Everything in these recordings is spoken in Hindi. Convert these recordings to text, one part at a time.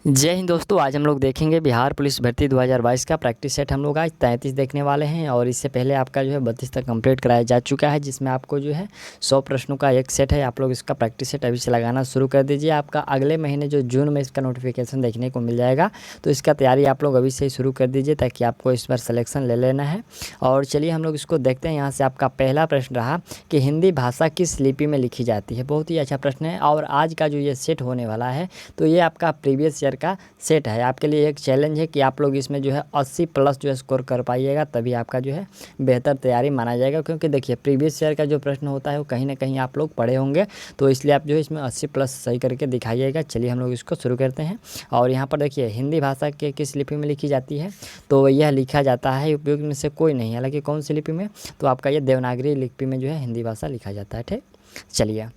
जय हिंद दोस्तों। आज हम लोग देखेंगे बिहार पुलिस भर्ती 2022 का प्रैक्टिस सेट। हम लोग आज 33 देखने वाले हैं और इससे पहले आपका जो है 32 तक कंप्लीट कराया जा चुका है, जिसमें आपको जो है 100 प्रश्नों का एक सेट है। आप लोग इसका प्रैक्टिस सेट अभी से लगाना शुरू कर दीजिए। आपका अगले महीने जो जून में इसका नोटिफिकेशन देखने को मिल जाएगा, तो इसका तैयारी आप लोग अभी से ही शुरू कर दीजिए ताकि आपको इस बार सिलेक्शन ले लेना है। और चलिए हम लोग इसको देखते हैं। यहाँ से आपका पहला प्रश्न रहा कि हिंदी भाषा किस लिपि में लिखी जाती है। बहुत ही अच्छा प्रश्न है और आज का जो ये सेट होने वाला है तो ये आपका प्रीवियस ईयर का सेट है। आपके लिए एक चैलेंज है कि आप लोग इसमें जो है 80 प्लस जो है स्कोर कर पाइएगा, तभी आपका जो है बेहतर तैयारी माना जाएगा। क्योंकि देखिए प्रीवियस ईयर का जो प्रश्न होता है वो कहीं ना कहीं आप लोग पढ़े होंगे, तो इसलिए आप जो है इसमें 80 प्लस सही करके दिखाइएगा। चलिए हम लोग इसको शुरू करते हैं। और यहाँ पर देखिए हिंदी भाषा के किस लिपि में लिखी जाती है, तो यह लिखा जाता है उपयुक्त में से कोई नहीं। हालांकि कौन सी लिपि में, तो आपका ये देवनागरी लिपि में जो है हिंदी भाषा लिखा जाता है। ठीक, चलिए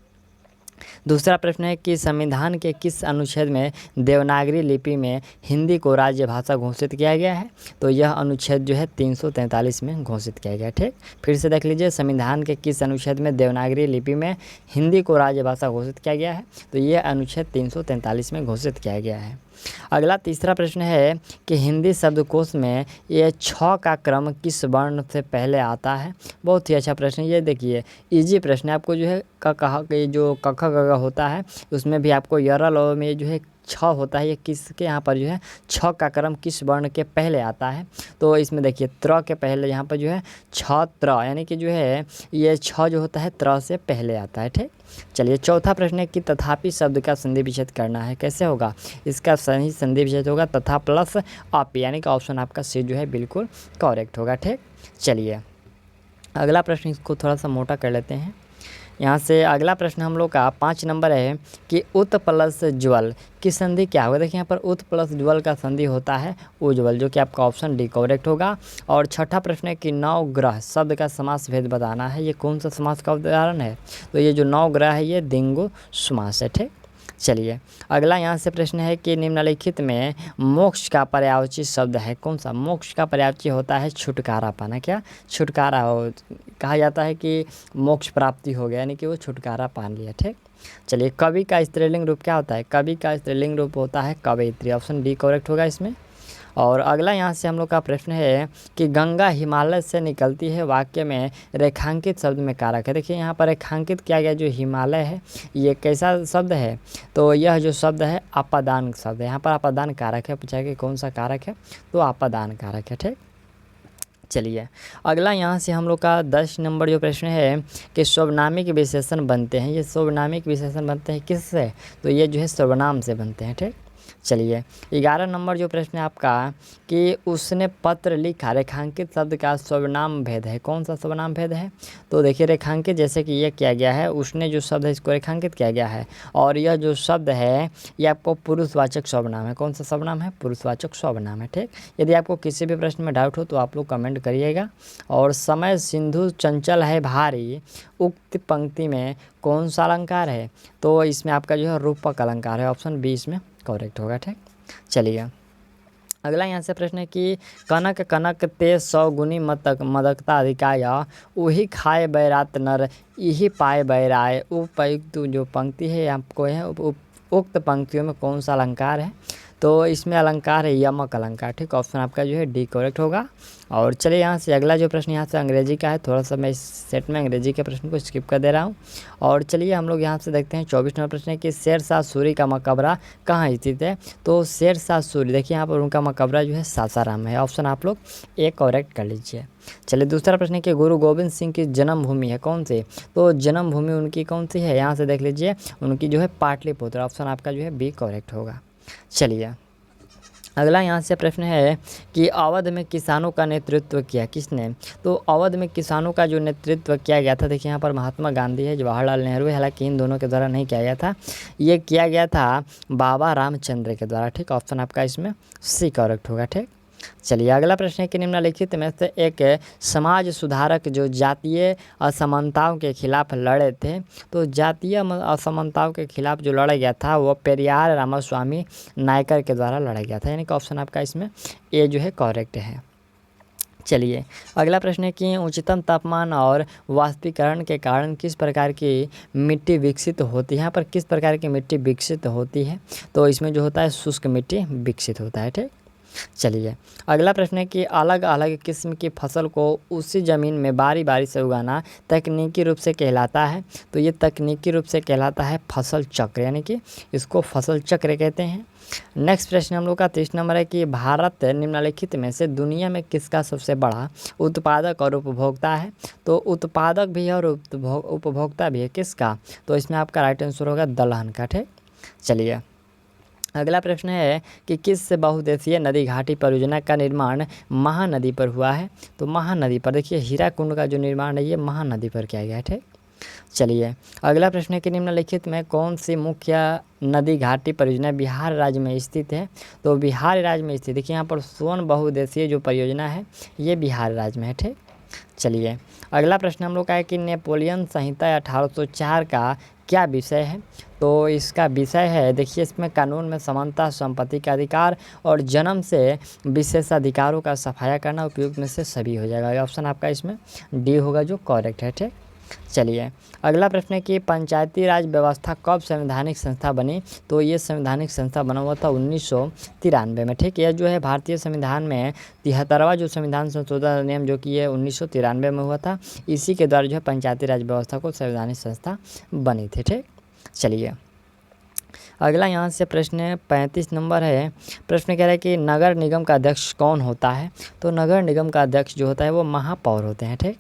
दूसरा प्रश्न है कि संविधान के किस अनुच्छेद में देवनागरी लिपि में हिंदी को राज्य भाषा घोषित किया गया है। तो यह अनुच्छेद जो है 343 में घोषित किया गया है। ठीक, फिर से देख लीजिए, संविधान के किस अनुच्छेद में देवनागरी लिपि में हिंदी को राज्य भाषा घोषित किया गया है। तो यह अनुच्छेद 343 में घोषित किया गया है। अगला तीसरा प्रश्न है कि हिंदी शब्दकोश में ये छ का क्रम किस वर्ण से पहले आता है। बहुत ही अच्छा प्रश्न है। ये देखिए इजी प्रश्न है। आपको जो है कहा कि जो क ख ग घ होता है उसमें भी आपको यरल और में जो है छ होता है, ये किसके यहाँ पर जो है छ का क्रम किस वर्ण के पहले आता है। तो इसमें देखिए त्र के पहले यहाँ पर जो है छ त्र, यानी कि जो है ये छ जो होता है त्र से पहले आता है। ठीक, चलिए चौथा प्रश्न है कि तथापि शब्द का संधि विच्छेद करना है। कैसे होगा, इसका सही संधि विच्छेद होगा तथा प्लस अप, यानी कि ऑप्शन आपका सी जो है बिल्कुल करेक्ट होगा। ठीक, चलिए अगला प्रश्न, इसको थोड़ा सा मोटा कर लेते हैं। यहाँ से अगला प्रश्न हम लोग का 5 नंबर है कि उत प्लस ज्वल की संधि क्या होगा। देखिए यहाँ पर उत प्लस ज्वल का संधि होता है उज्ज्वल, जो कि आपका ऑप्शन डी करेक्ट होगा। और छठा प्रश्न है कि नवग्रह शब्द का समास भेद बताना है। ये कौन सा समास का उदाहरण है, तो ये जो नवग्रह है ये द्विगु समास है। ठीक, चलिए अगला यहाँ से प्रश्न है कि निम्नलिखित में मोक्ष का पर्यायवाची शब्द है कौन सा। मोक्ष का पर्यायवाची होता है छुटकारा पाना। क्या छुटकारा हो, कहा जाता है कि मोक्ष प्राप्ति हो गया, यानी कि वो छुटकारा पा लिया। ठीक, चलिए कवि का स्त्रीलिंग रूप क्या होता है। कवि का स्त्रीलिंग रूप होता है कवयित्री, ऑप्शन डी करेक्ट होगा इसमें। और अगला यहाँ से हम लोग का प्रश्न है कि गंगा हिमालय से निकलती है वाक्य में रेखांकित शब्द में कारक है। देखिए यहाँ पर रेखांकित किया गया जो हिमालय है ये कैसा शब्द है, तो यह जो शब्द है अपादान शब्द है। यहाँ पर अपादान कारक है, पूछा कि कौन सा कारक है, तो अपादान कारक है। ठीक, चलिए अगला यहाँ से हम लोग का 10 नंबर जो प्रश्न है कि सर्वनामिक विशेषण बनते हैं। ये सर्वनामिक विशेषण बनते हैं किससे, तो ये जो है सर्वनाम से बनते हैं। ठीक, चलिए 11 नंबर जो प्रश्न है आपका कि उसने पत्र लिखा, रेखांकित शब्द का सर्वनाम भेद है। कौन सा सर्वनाम भेद है, तो देखिए रेखांकित जैसे कि ये किया गया है, उसने जो शब्द है इसको रेखांकित किया गया है। और यह जो शब्द है ये आपको पुरुषवाचक सर्वनाम है। कौन सा सर्वनाम है, पुरुषवाचक सर्वनाम है। ठीक, यदि आपको किसी भी प्रश्न में डाउट हो तो आप लोग कमेंट करिएगा। और समय सिंधु चंचल है भारी, उक्त पंक्ति में कौन सा अलंकार है, तो इसमें आपका जो है रूपक अलंकार है, ऑप्शन बी इसमें करेक्ट होगा। ठीक, चलिए अगला यहाँ से प्रश्न है कि कनक कनक ते 100 गुनी मदकता अधिकाय, उही खाए बैरात नर यही पाए बैराय। उपयुक्त जो पंक्ति है आपको है उक्त पंक्तियों में कौन सा अलंकार है, तो इसमें अलंकार है यमक अलंकार। ठीक, ऑप्शन आपका जो है डी करेक्ट होगा। और चलिए यहाँ से अगला जो प्रश्न यहाँ से अंग्रेजी का है, थोड़ा सा मैं इस सेट में अंग्रेजी के प्रश्न को स्किप कर दे रहा हूँ। और चलिए हम लोग यहाँ से देखते हैं 24 नंबर प्रश्न है कि शेरशाह सूरी का मकबरा कहाँ स्थित है। तो शेरशाह सूरी देखिए यहाँ पर उनका मकबरा जो है सासाराम है, ऑप्शन आप लोग ए करेक्ट कर लीजिए। चलिए दूसरा प्रश्न है कि गुरु गोविंद सिंह की जन्मभूमि है कौन सी, तो जन्मभूमि उनकी कौन सी है, यहाँ से देख लीजिए उनकी जो है पाटलिपुत्र, ऑप्शन आपका जो है बी करेक्ट होगा। चलिए अगला यहाँ से प्रश्न है कि अवध में किसानों का नेतृत्व किया किसने, तो अवध में किसानों का जो नेतृत्व किया गया था, देखिए यहाँ पर महात्मा गांधी है, जवाहरलाल नेहरू है, हालांकि इन दोनों के द्वारा नहीं किया गया था, ये किया गया था बाबा रामचंद्र के द्वारा। ठीक, ऑप्शन आपका इसमें सी करेक्ट होगा। ठीक, चलिए अगला प्रश्न है कि निम्नलिखित में से एक समाज सुधारक जो जातीय असमानताओं के खिलाफ लड़े थे, तो जातीय असमानताओं के खिलाफ जो लड़ा गया था वो पेरियार रामास्वामी नायकर के द्वारा लड़ा गया था, यानी कि ऑप्शन आपका इसमें ए जो है करेक्ट है। चलिए अगला प्रश्न है कि उच्चतम तापमान और वाष्पीकरण के कारण किस प्रकार की मिट्टी विकसित होती है। यहाँ पर किस प्रकार की मिट्टी विकसित होती है, तो इसमें जो होता है शुष्क मिट्टी विकसित होता है। ठीक, चलिए अगला प्रश्न है कि अलग अलग किस्म की फसल को उसी ज़मीन में बारी बारी से उगाना तकनीकी रूप से कहलाता है। तो ये तकनीकी रूप से कहलाता है फसल चक्र, यानी कि इसको फसल चक्र कहते हैं। नेक्स्ट प्रश्न हम लोग का 30 नंबर है कि भारत निम्नलिखित में से दुनिया में किसका सबसे बड़ा उत्पादक और उपभोक्ता है। तो उत्पादक भी है और उपभोक्ता भी है, किसका, तो इसमें आपका राइट आंसर होगा दलहन का। ठीक, चलिए अगला प्रश्न है कि किस बहुउद्देशीय नदी घाटी परियोजना का निर्माण महानदी पर हुआ है। तो महानदी पर देखिए हीराकुंड का जो निर्माण है ये महानदी पर किया गया है। ठीक, चलिए अगला प्रश्न है कि निम्नलिखित में कौन सी मुख्य नदी घाटी परियोजना बिहार राज्य में स्थित है। तो बिहार राज्य में स्थित, देखिए यहाँ पर सोन बहुउद्देशीय जो परियोजना है ये बिहार राज्य में है। ठीक, चलिए अगला प्रश्न हम लोग का है कि नेपोलियन संहिता 1804 का क्या विषय है। तो इसका विषय है, देखिए इसमें कानून में समानता, संपत्ति का अधिकार और जन्म से विशेषाधिकारों का सफाया करना उपयुक्त में से सभी हो जाएगा। ऑप्शन आपका इसमें डी होगा जो करेक्ट है। ठीक, चलिए अगला प्रश्न है कि पंचायती राज व्यवस्था कब संवैधानिक संस्था बनी। तो ये संवैधानिक संस्था बना हुआ था 1993 में। ठीक, यह जो है भारतीय संविधान में 73वां जो संविधान संशोधन अधिनियम जो कि ये 1993 में हुआ था, इसी के द्वारा जो है पंचायती राज व्यवस्था को संवैधानिक संस्था बनी थी। ठीक, चलिए अगला यहाँ से प्रश्न 35 नंबर है। प्रश्न कह रहा है कि नगर निगम का अध्यक्ष कौन होता है। तो नगर निगम का अध्यक्ष जो होता है वो महापौर होते हैं। ठीक,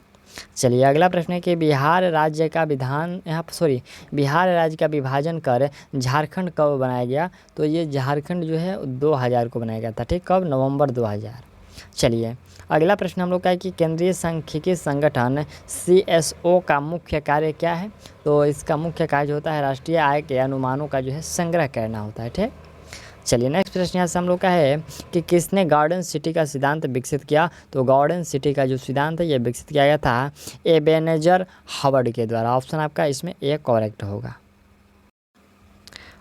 चलिए अगला प्रश्न है कि बिहार राज्य का बिहार राज्य का विभाजन कर झारखंड कब बनाया गया। तो ये झारखंड जो है 2000 को बनाया गया था। ठीक, कब, नवंबर 2000। चलिए अगला प्रश्न हम लोग का है कि केंद्रीय सांख्यिकी संगठन CSO का मुख्य कार्य क्या है। तो इसका मुख्य कार्य जो होता है राष्ट्रीय आय के अनुमानों का जो है संग्रह करना होता है। ठीक, चलिए नेक्स्ट प्रश्न यहाँ से हम लोग का है कि किसने गार्डन सिटी का सिद्धांत विकसित किया। तो गार्डन सिटी का जो सिद्धांत है ये विकसित किया गया था एबेनेजर हावर्ड के द्वारा। ऑप्शन आपका इसमें ए करेक्ट होगा।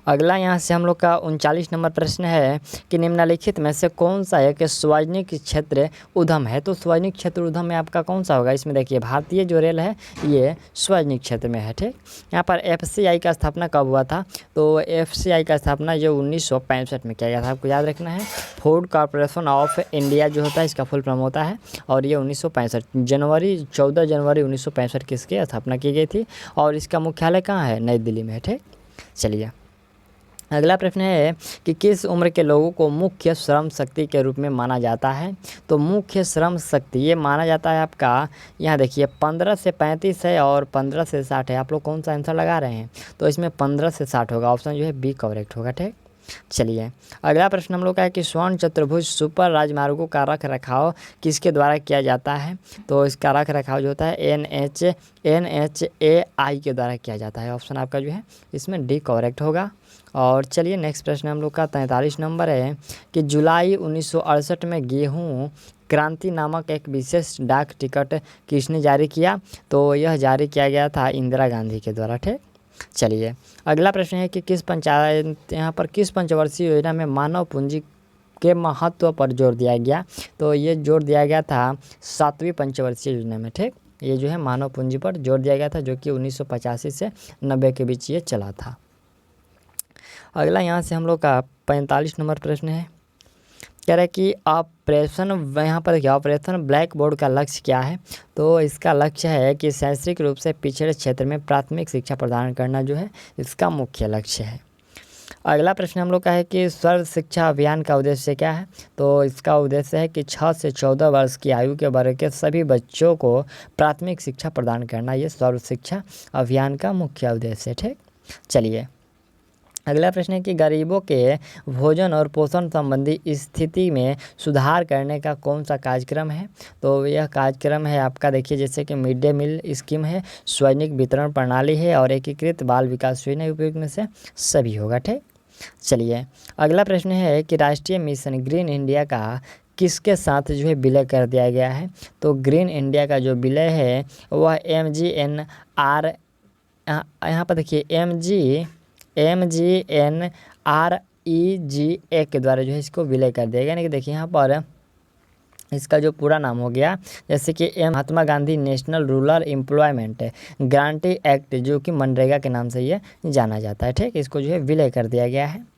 अगला यहाँ से हम लोग का 39 नंबर प्रश्न है कि निम्नलिखित में से कौन सा एक सार्वजनिक क्षेत्र उद्यम है। तो सार्वजनिक क्षेत्र उद्यम में आपका कौन सा होगा। इसमें देखिए भारतीय जो रेल है ये सार्वजनिक क्षेत्र में है। ठीक, यहाँ पर FCI का स्थापना कब हुआ था। तो FCI का स्थापना जो 1965 में किया गया था, आपको याद रखना है। फूड कॉरपोरेशन ऑफ इंडिया जो होता है इसका फुल फॉर्म होता है, और ये 1965 14 जनवरी 1965 की इसकी स्थापना की गई थी, और इसका मुख्यालय कहाँ है, नई दिल्ली में है। ठीक, चलिए अगला प्रश्न है कि किस उम्र के लोगों को मुख्य श्रम शक्ति के रूप में माना जाता है। तो मुख्य श्रम शक्ति ये माना जाता है आपका, यहाँ देखिए 15 से 35 है और 15 से 60 है। आप लोग कौन सा आंसर लगा रहे हैं। तो इसमें 15 से 60 होगा, ऑप्शन जो है बी करेक्ट होगा। ठीक, चलिए अगला प्रश्न हम लोग का है कि स्वर्ण चतुर्भुज सुपर राजमार्गों का रख रखाव किसके द्वारा किया जाता है। तो इसका रख रखाव जो होता है NHAI के द्वारा किया जाता है। ऑप्शन आपका जो है इसमें डी करेक्ट होगा। और चलिए नेक्स्ट प्रश्न हम लोग का 43 नंबर है कि जुलाई 1968 में गेहूँ क्रांति नामक एक विशेष डाक टिकट किसने जारी किया। तो यह जारी किया गया था इंदिरा गांधी के द्वारा। ठीक, चलिए अगला प्रश्न है कि किस पंचवर्षीय योजना में मानव पूंजी के महत्व पर जोर दिया गया। तो ये जोर दिया गया था 7वीं पंचवर्षीय योजना में। ठीक, ये जो है मानव पूंजी पर जोर दिया गया था, जो कि 1985 से 90 के बीच ये चला था। अगला यहाँ से हम लोग का 45 नंबर प्रश्न है, कह रहा है कि यहाँ पर देखिए ऑपरेशन ब्लैक बोर्ड का लक्ष्य क्या है। तो इसका लक्ष्य है कि शैक्षिक रूप से पिछड़े क्षेत्र में प्राथमिक शिक्षा प्रदान करना जो है इसका मुख्य लक्ष्य है। अगला प्रश्न हम लोग का है कि सर्व शिक्षा अभियान का उद्देश्य क्या है। तो इसका उद्देश्य है कि 6 से 14 वर्ष की आयु के वर्ग के सभी बच्चों को प्राथमिक शिक्षा प्रदान करना, ये सर्व शिक्षा अभियान का मुख्य उद्देश्य है। ठीक, चलिए अगला प्रश्न है कि गरीबों के भोजन और पोषण संबंधी स्थिति में सुधार करने का कौन सा कार्यक्रम है। तो यह कार्यक्रम है आपका, देखिए जैसे कि मिड डे मील स्कीम है, सार्वजनिक वितरण प्रणाली है, और एकीकृत बाल विकास योजना उपयोग में से सभी होगा। ठीक, चलिए अगला प्रश्न है कि राष्ट्रीय मिशन ग्रीन इंडिया का किसके साथ जो है विलय कर दिया गया है। तो ग्रीन इंडिया का जो विलय है वह MGNR, यहाँ पर देखिए MGNREGA के द्वारा जो है इसको विलय कर दिया गया। यानी कि देखिए यहाँ पर इसका जो पूरा नाम हो गया, जैसे कि Mahatma Gandhi national rural employment guarantee act, जो कि मनरेगा के नाम से ये जाना जाता है। ठीक, इसको जो है विलय कर दिया गया है।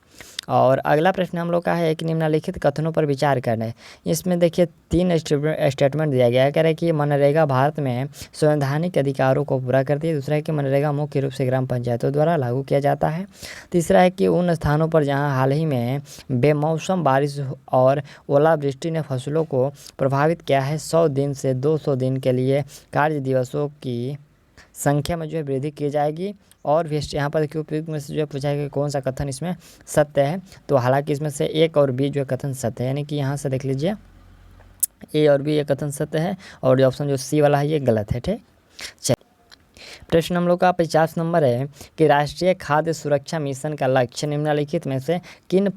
और अगला प्रश्न हम लोग का है कि निम्नलिखित कथनों पर विचार करना है। इसमें देखिए 3 स्टेटमेंट दिया गया है। कह रहे हैं कि मनरेगा भारत में संवैधानिक अधिकारों को पूरा करती है। दूसरा है कि मनरेगा मुख्य रूप से ग्राम पंचायतों द्वारा लागू किया जाता है। तीसरा है कि उन स्थानों पर जहां हाल ही में बेमौसम बारिश और ओलावृष्टि ने फसलों को प्रभावित किया है, 100 दिन से 200 दिन के लिए कार्य दिवसों की संख्या में जो है वृद्धि की जाएगी। और यहाँ पर देखिए उपयुक्त में से जो है पूछा है कि कौन सा कथन इसमें सत्य है। तो हालांकि इसमें से एक और बी जो है कथन सत्य है, यानी कि यहाँ से देख लीजिए ए और बी ये कथन सत्य है और ऑप्शन जो सी वाला है ये गलत है। ठीक, चलिए प्रश्न हम लोग का 50 नंबर है कि राष्ट्रीय खाद्य सुरक्षा मिशन का लक्ष्य निम्नलिखित में से किन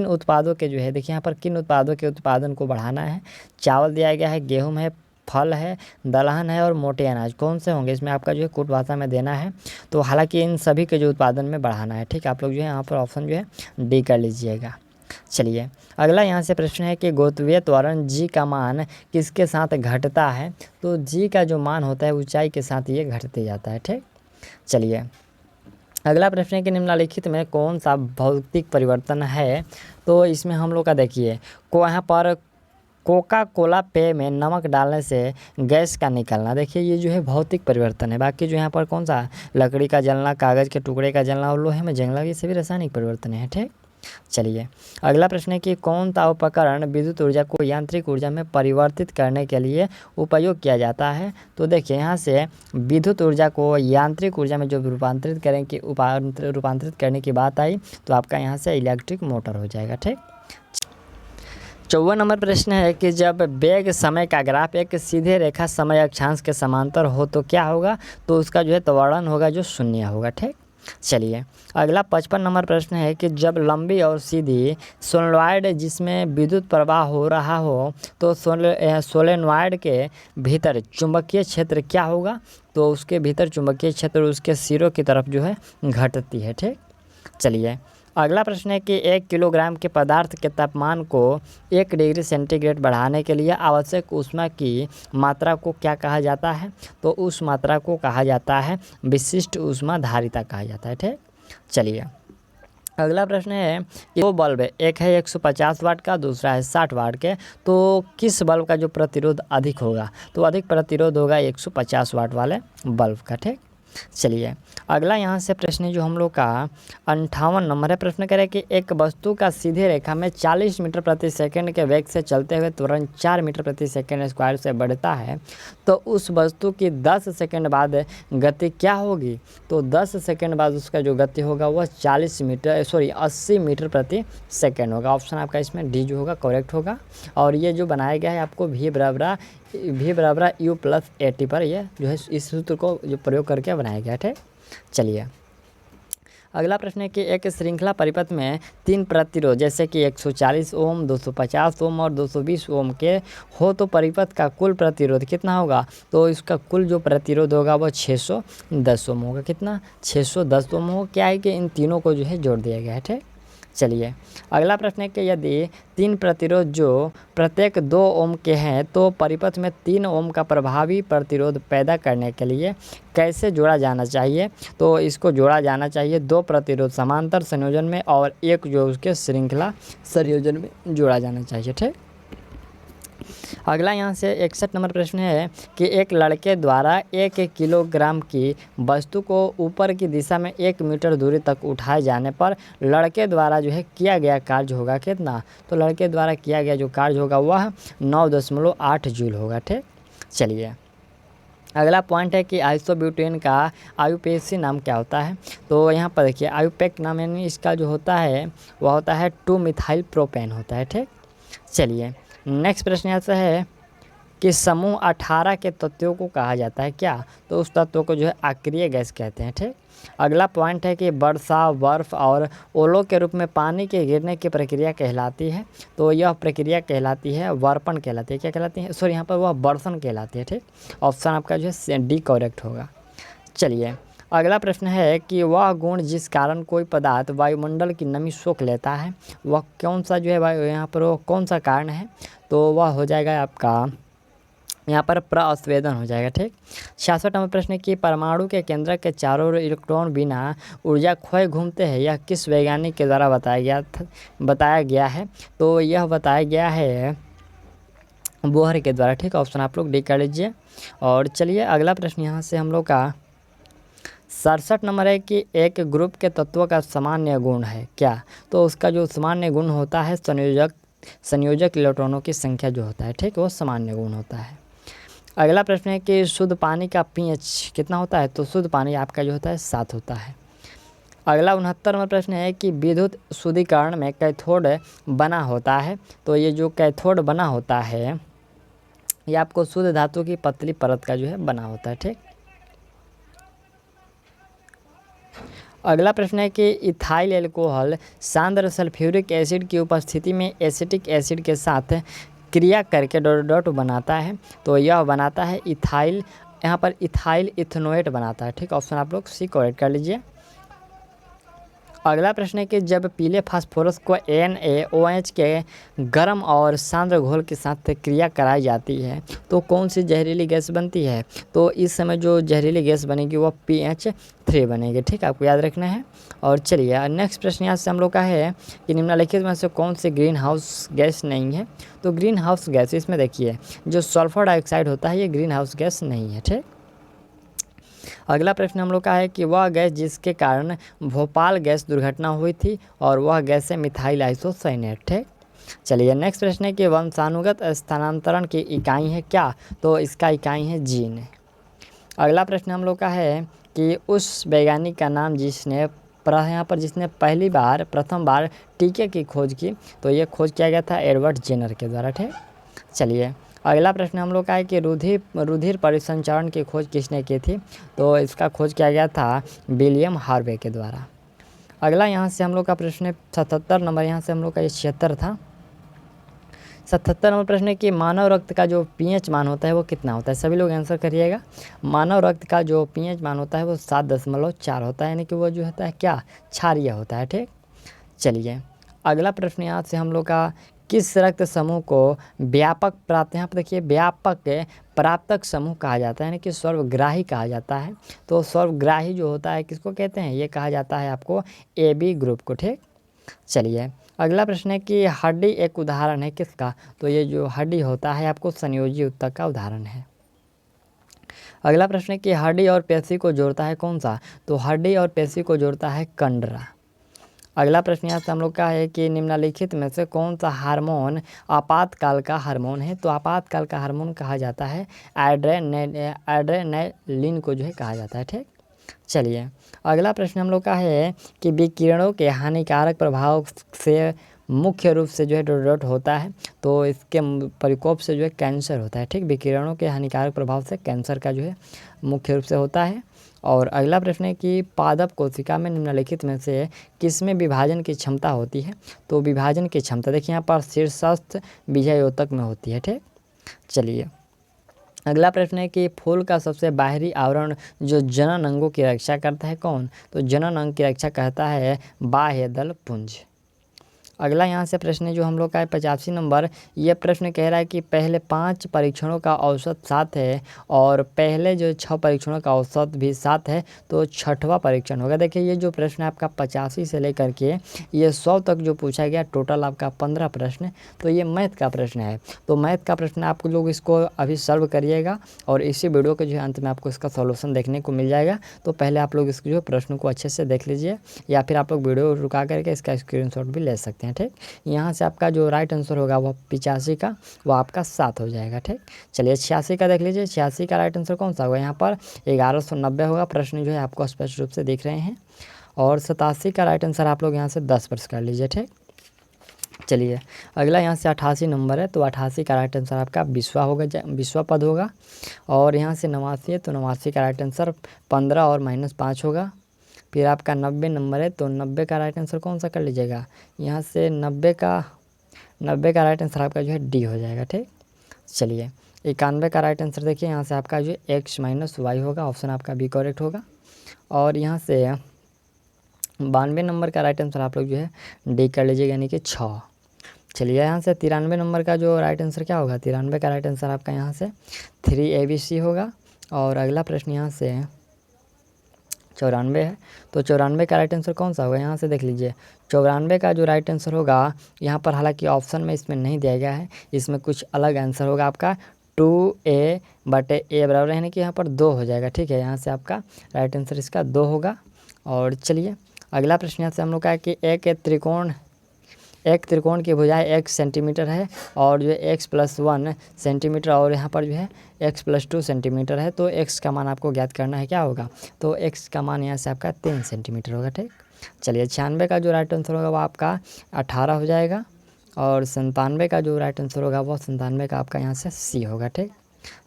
उत्पादों के जो है, देखिए यहाँ पर किन उत्पादों के उत्पादन को बढ़ाना है। चावल दिया गया है, गेहूँ है, फल है, दलहन है और मोटे अनाज, कौन से होंगे इसमें आपका जो है कूट भाषा में देना है। तो हालांकि इन सभी के जो उत्पादन में बढ़ाना है। ठीक, आप लोग जो है यहाँ पर ऑप्शन जो है डी कर लीजिएगा। चलिए अगला यहाँ से प्रश्न है कि गोत्वीय त्वरण जी का मान किसके साथ घटता है। तो जी का जो मान होता है ऊंचाई के साथ ये घटते जाता है। ठीक, चलिए अगला प्रश्न है कि निम्नलिखित में कौन सा भौतिक परिवर्तन है। तो इसमें हम लोग का देखिए यहाँ पर कोका कोला पेय में नमक डालने से गैस का निकलना, देखिए ये जो है भौतिक परिवर्तन है। बाकी जो यहाँ पर कौन सा लकड़ी का जलना, कागज़ के टुकड़े का जलना और लोहे में जंगना, ये सभी रासायनिक परिवर्तन है। ठीक, चलिए अगला प्रश्न है कि कौन सा उपकरण विद्युत ऊर्जा को यांत्रिक ऊर्जा में परिवर्तित करने के लिए उपयोग किया जाता है। तो देखिए यहाँ से विद्युत ऊर्जा को यांत्रिक ऊर्जा में जो रूपांतरित करने की बात आई तो आपका यहाँ से इलेक्ट्रिक मोटर हो जाएगा। ठीक, 54 नंबर प्रश्न है कि जब वेग समय का ग्राफ एक सीधे रेखा समय अक्षांश के समांतर हो तो क्या होगा। तो उसका जो है त्वरण होगा जो शून्य होगा। ठीक, चलिए अगला 55 नंबर प्रश्न है कि जब लंबी और सीधी सोलेनॉइड जिसमें विद्युत प्रवाह हो रहा हो तो सोलेनॉइड के भीतर चुंबकीय क्षेत्र क्या होगा। तो उसके भीतर चुंबकीय क्षेत्र उसके सिरों की तरफ जो है घटती है। ठीक, चलिए अगला प्रश्न है कि 1 किलोग्राम के पदार्थ के तापमान को 1 डिग्री सेंटीग्रेड बढ़ाने के लिए आवश्यक ऊष्मा की मात्रा को क्या कहा जाता है। तो उस मात्रा को कहा जाता है विशिष्ट ऊष्मा धारिता कहा जाता है। ठीक, चलिए अगला प्रश्न है कि 2 बल्ब है, एक है 150 वाट का, दूसरा है 60 वाट के, तो किस बल्ब का जो प्रतिरोध अधिक होगा। तो अधिक प्रतिरोध होगा 150 वाट वाले बल्ब का। ठीक, चलिए अगला यहाँ से प्रश्न जो हम लोग का 58 नंबर है। प्रश्न करें कि एक वस्तु का सीधे रेखा में 40 मीटर प्रति सेकंड के वेग से चलते हुए तुरंत 4 मीटर प्रति सेकंड स्क्वायर से बढ़ता है तो उस वस्तु की 10 सेकंड बाद गति क्या होगी। तो 10 सेकंड बाद उसका जो गति होगा वह 80 मीटर प्रति सेकंड होगा। ऑप्शन आपका इसमें डी जो होगा करेक्ट होगा। और ये जो बनाया गया है आपको V बराबर U + 80 पर यह जो है इस सूत्र को जो प्रयोग करके बनाया गया है। चलिए अगला प्रश्न है कि एक श्रृंखला परिपथ में 3 प्रतिरोध जैसे कि 140 ओम, 250 ओम और 220 ओम के हो तो परिपथ का कुल प्रतिरोध कितना होगा। तो इसका कुल जो प्रतिरोध होगा वह 610 ओम होगा। कितना 610 ओम होगा। क्या है कि इन तीनों को जो है जोड़ दिया गया है। ठीक, चलिए अगला प्रश्न है कि यदि 3 प्रतिरोध जो प्रत्येक 2 ओम के हैं तो परिपथ में 3 ओम का प्रभावी प्रतिरोध पैदा करने के लिए कैसे जोड़ा जाना चाहिए। तो इसको जोड़ा जाना चाहिए 2 प्रतिरोध समांतर संयोजन में और एक जो उसके श्रृंखला संयोजन में जोड़ा जाना चाहिए। ठीक, अगला यहाँ से 61 नंबर प्रश्न है कि एक लड़के द्वारा 1 किलोग्राम की वस्तु को ऊपर की दिशा में 1 मीटर दूरी तक उठाए जाने पर लड़के द्वारा जो है किया गया कार्य होगा कितना। तो लड़के द्वारा किया गया जो कार्य होगा वह 9.8 जूल होगा। ठीक, चलिए अगला पॉइंट है कि आइसोब्यूटेन का आयुपेक्सी नाम क्या होता है। तो यहाँ पर देखिए आयुपेक नाम यानी इसका जो होता है वह होता है 2 मिथाइल प्रोपेन होता है। ठीक, चलिए नेक्स्ट प्रश्न ऐसा है कि समूह 18 के तत्वों को कहा जाता है क्या। तो उस तत्वों को जो है अक्रिय गैस कहते हैं। ठीक, अगला पॉइंट है कि वर्षा, बर्फ़ और ओलों के रूप में पानी के गिरने की प्रक्रिया कहलाती है। तो यह प्रक्रिया कहलाती है वर्पण कहलाती है। क्या कहलाती है, सॉरी यहाँ पर वह वर्षण कहलाती है। ठीक, ऑप्शन आपका जो है डी करेक्ट होगा। चलिए अगला प्रश्न है कि वह गुण जिस कारण कोई पदार्थ वायुमंडल की नमी सोख लेता है वह कौन सा जो है वायु यहाँ पर वो कौन सा कारण है, तो वह हो जाएगा आपका यहाँ पर प्रअस्वेदन हो जाएगा। ठीक। 66 नंबर प्रश्न है कि परमाणु के केंद्रक के चारों ओर इलेक्ट्रॉन बिना ऊर्जा खोए घूमते हैं, यह किस वैज्ञानिक के द्वारा बताया गया है, तो यह बताया गया है बोहर के द्वारा। ठीक। ऑप्शन आप लोग डी कर लीजिए। और चलिए अगला प्रश्न यहाँ से हम लोग का 67 नंबर है कि एक ग्रुप के तत्वों का सामान्य गुण है क्या, तो उसका जो सामान्य गुण होता है संयोजक इलेक्ट्रॉनों की संख्या जो होता है, ठीक, वो सामान्य गुण होता है। अगला प्रश्न है कि शुद्ध पानी का pH कितना होता है, तो शुद्ध पानी आपका जो होता है 7 होता है। अगला 69 नंबर प्रश्न है कि विद्युत शुद्धिकरण में कैथोड बना होता है, तो ये जो कैथोड बना होता है ये आपको शुद्ध धातु की पतली परत का जो है बना होता है। ठीक। अगला प्रश्न है कि इथाइल एल्कोहल सांद्र सल्फ्यूरिक एसिड की उपस्थिति में एसिटिक एसिड के साथ क्रिया करके डॉट बनाता है, तो यह बनाता है इथाइल, यहाँ पर इथाइल इथनोएट बनाता है। ठीक। ऑप्शन आप लोग सी करेक्ट कर लीजिए। अगला प्रश्न है कि जब पीले फास्फोरस को NaOH के गर्म और सांद्र घोल के साथ क्रिया कराई जाती है तो कौन सी जहरीली गैस बनती है, तो इस समय जो जहरीली गैस बनेगी वो PH3 बनेगी। ठीक, आपको याद रखना है। और चलिए नेक्स्ट प्रश्न यहाँ से हम लोग का है कि निम्नलिखित में से कौन सी ग्रीन हाउस गैस नहीं है, तो ग्रीन हाउस गैस इसमें देखिए जो सल्फर डाइऑक्साइड होता है ये ग्रीन हाउस गैस नहीं है। ठीक। अगला प्रश्न हम लोग का है कि वह गैस जिसके कारण भोपाल गैस दुर्घटना हुई थी और वह गैस है मिथाइल आइसोसाइनेट। ठीक। चलिए नेक्स्ट प्रश्न है कि वंशानुगत स्थानांतरण की इकाई है क्या, तो इसका इकाई है जीन। अगला प्रश्न हम लोग का है कि उस वैज्ञानिक का नाम जिसने यहाँ पर प्रथम बार टीके की खोज की, तो ये खोज किया गया था एडवर्ड जेनर के द्वारा। ठीक। चलिए अगला प्रश्न हम लोग का है कि रुधिर परिसंचरण की खोज किसने की थी, तो इसका खोज किया गया था विलियम हार्वे के द्वारा। अगला यहाँ से हम लोग का प्रश्न है 77 नंबर, यहाँ से हम लोग का ये 76 था। 77 नंबर प्रश्न है कि मानव रक्त का जो pH मान होता है वो कितना होता है, सभी लोग आंसर करिएगा। मानव रक्त का जो pH मान होता है वो 7.4 होता है, यानी कि वो जो होता है क्या क्षारीय होता है। ठीक। चलिए अगला प्रश्न यहाँ से हम लोग का किस रक्त समूह को व्यापक प्राप्त, यहाँ पर देखिए व्यापक प्राप्तक समूह कहा जाता है, यानी कि सर्वग्राही कहा जाता है। तो सर्वग्राही जो होता है किसको कहते हैं, ये कहा जाता है आपको AB ग्रुप को। ठीक। चलिए अगला प्रश्न है कि हड्डी एक उदाहरण है किसका, तो ये जो हड्डी होता है आपको संयोजी ऊतक का उदाहरण है। अगला प्रश्न है कि हड्डी और पेशी को जोड़ता है कौन सा, तो हड्डी और पेशी को जोड़ता है कंडरा। अगला प्रश्न यहाँ से हम लोग का है कि निम्नलिखित में से कौन सा हार्मोन आपातकाल का हार्मोन है, तो आपातकाल का हार्मोन कहा जाता है एड्रेनालिन को जो है कहा जाता है। ठीक। चलिए अगला प्रश्न हम लोग का है कि विकिरणों के हानिकारक प्रभाव से मुख्य रूप से जो है डॉट होता है, तो इसके प्रकोप से जो है कैंसर होता है। ठीक। विकिरणों के हानिकारक प्रभाव से कैंसर का जो है मुख्य रूप से होता है। और अगला प्रश्न है कि पादप कोशिका में निम्नलिखित में से किसमें विभाजन की क्षमता होती है, तो विभाजन की क्षमता देखिए यहाँ पर शीर्षस्थ बीजायोतक में होती है। ठीक। चलिए अगला प्रश्न है कि फूल का सबसे बाहरी आवरण जो जनन अंगों की रक्षा करता है कौन, तो जनन अंग की रक्षा करता है बाह्य दल पुंज। अगला यहाँ से प्रश्न है जो हम लोग का है 85 नंबर, ये प्रश्न कह रहा है कि पहले 5 परीक्षणों का औसत 7 है और पहले जो 6 परीक्षणों का औसत भी 7 है, तो 6वां परीक्षण होगा। देखिए ये जो प्रश्न है आपका 85 से लेकर के ये 100 तक जो पूछा गया, टोटल आपका 15 प्रश्न, तो ये मैथ का प्रश्न है। तो मैथ का प्रश्न आप लोग इसको अभी सॉल्व करिएगा और इसी वीडियो के जो अंत में आपको इसका सॉल्यूशन देखने को मिल जाएगा। तो पहले आप लोग इसके जो प्रश्न को अच्छे से देख लीजिए या फिर आप लोग वीडियो रुका करके इसका स्क्रीनशॉट भी ले सकते हैं। ठीक। यहाँ से आपका जो राइट आंसर होगा वो 85 का, वो आपका 7 हो जाएगा। ठीक। चलिए 86 का देख लीजिए, 86 का राइट आंसर कौन सा होगा, यहाँ पर 1190 होगा। प्रश्न जो है आपको स्पष्ट रूप से दिख रहे हैं। और 87 का राइट आंसर आप लोग यहाँ से 10 कर लीजिए। ठीक। चलिए अगला यहाँ से 88 नंबर है, तो 88 का राइट आंसर आपका विश्वा पद होगा। और यहाँ से 89 है, तो 89 का राइट आंसर 15 और -5 होगा। फिर आपका 90 नंबर है, तो 90 का राइट आंसर कौन सा कर लीजिएगा, यहाँ से 90 का राइट आंसर आपका जो है डी हो जाएगा। ठीक। चलिए 91 का राइट आंसर देखिए यहाँ से आपका जो x - y होगा, ऑप्शन आपका बी करेक्ट होगा। और यहाँ से 92 नंबर का राइट आंसर आप लोग जो है डी कर लीजिएगा, यानी कि 6। चलिए यहाँ से 93 नंबर का जो राइट आंसर क्या होगा, 93 का राइट आंसर आपका यहाँ से 3ABC होगा। और अगला प्रश्न यहाँ से 94 है, तो 94 का राइट आंसर कौन सा होगा, यहाँ से देख लीजिए। 94 का जो राइट आंसर होगा यहाँ पर, हालांकि ऑप्शन में इसमें नहीं दिया गया है, इसमें कुछ अलग आंसर होगा आपका 2A/A बराबर, यानी कि यहाँ पर 2 हो जाएगा। ठीक है, यहाँ से आपका राइट आंसर इसका 2 होगा। और चलिए अगला प्रश्न यहाँ से हम लोग का है कि एक त्रिकोण की भुजाएं x सेंटीमीटर है और जो है x+1 सेंटीमीटर, और यहाँ पर जो है x+2 सेंटीमीटर है, तो x का मान आपको ज्ञात करना है, क्या होगा, तो x का मान यहाँ से आपका 3 सेंटीमीटर होगा। ठीक, चलिए 96 का जो राइट आंसर होगा वो आपका 18 हो जाएगा। और 97 का जो राइट आंसर होगा वो 97 का आपका यहाँ से C होगा। ठीक,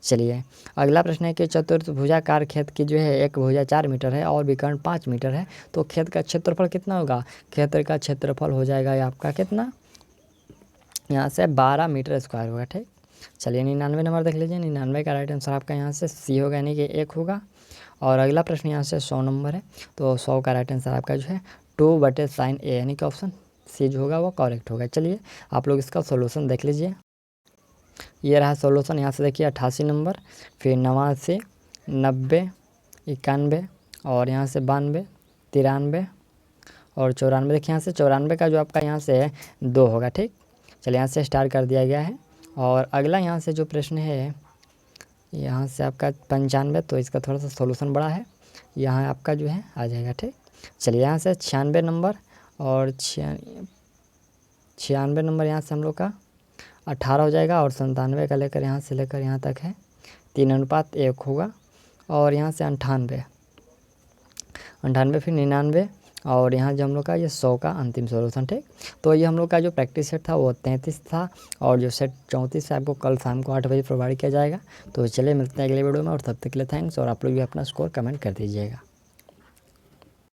चलिए अगला प्रश्न है कि चतुर्भुजाकार खेत की जो है एक भुजा 4 मीटर है और विकर्ण 5 मीटर है, तो खेत का क्षेत्रफल कितना होगा, खेत का क्षेत्रफल हो जाएगा ये आपका कितना, यहाँ से 12 मीटर स्क्वायर होगा। ठीक, चलिए 99 नंबर देख लीजिए। 99 का राइट आंसर आपका यहाँ से C होगा, यानी कि 1 होगा। और अगला प्रश्न यहाँ से 100 नंबर है, तो 100 का राइट आंसर आपका जो है 2/sin A, यानी कि ऑप्शन C जो होगा वो करेक्ट होगा। चलिए आप लोग इसका सोल्यूशन देख लीजिए। ये रहा सॉल्यूशन, यहाँ से देखिए 88 नंबर, फिर 89, 90, 91 और यहाँ से 92, 93 और 94। देखिए यहाँ से 94 का जो आपका यहाँ से 2 होगा। ठीक, चलिए यहाँ से स्टार्ट कर दिया गया है। और अगला यहाँ से जो प्रश्न है यहाँ से आपका 95, तो इसका थोड़ा सा सॉल्यूशन बड़ा है, यहाँ आपका जो है आ जाएगा। ठीक, चलिए यहाँ से 96 नंबर और 96 नंबर यहाँ से हम लोग का 18 हो जाएगा। और 97 का लेकर यहाँ से लेकर यहाँ तक है 3:1 होगा। और यहाँ से 98 फिर 99 और यहाँ जो हम लोग का ये 100 का अंतिम सॉल्यूशन। ठीक, तो ये हम लोग का जो प्रैक्टिस सेट था वो 33 था, और जो सेट 34 है आपको कल शाम को 8 बजे प्रोवाइड किया जाएगा। तो चलिए मिलते हैं अगले वीडियो में, और तब तक के लिए थैंक्स। और आप लोग भी अपना स्कोर कमेंट कर दीजिएगा।